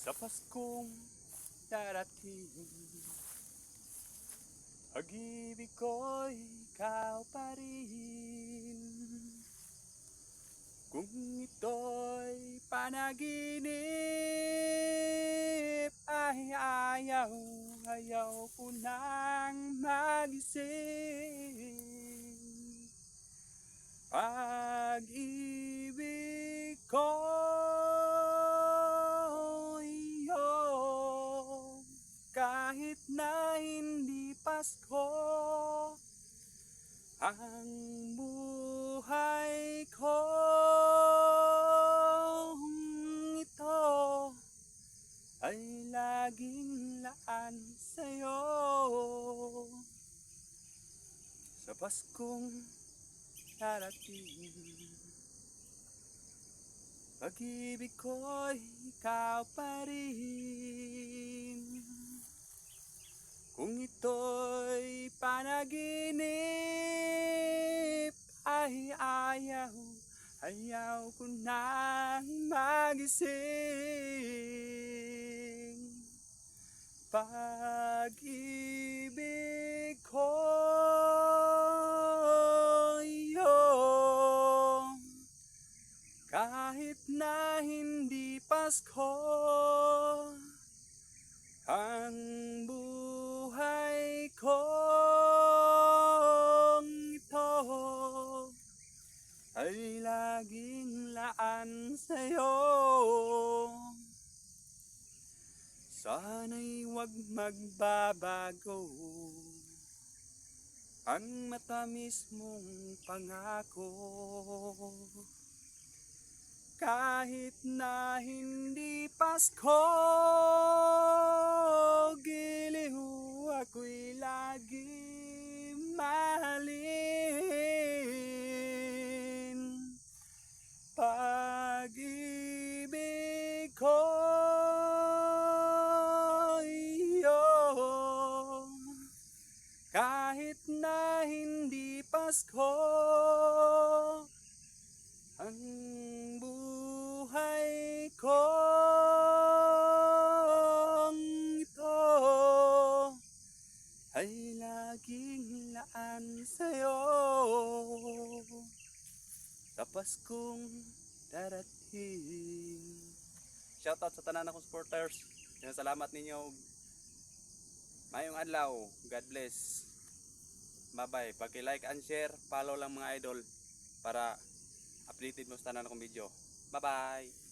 Sa Paskong darating, pag-ibig ko'y ikaw pa rin. Kung ito'y panaginip, ay ayaw ko nang magising. Pag-ibig ko'y kahit na hindi Pasko, ang buhay ko ito ay laging laan sa'yo. Sa Paskong darating, pag-ibig ko'y ikaw pa rin. Kung ito'y panaginip, ay ayaw ko nang magising. Pag-ibig ko kahit na hindi Pasko, ang buhay ko ito ay laging laan sa'yo. Sana'y huwag magbabago ang matamis mong pangako. Kahit na hindi Pasko, giliw ako'y lagi mahalin. Pag-ibig ko kahit na hindi Pasko, ang buhay ko ito ay laging laan sa'yo. Sa Paskong darating. Shoutout sa tanan akong supporters. Salamat ninyo. Mayong adlaw. God bless. Bye-bye. Paki-like and share, follow lang mga idol para updated mo sa tanan akong video. Bye-bye.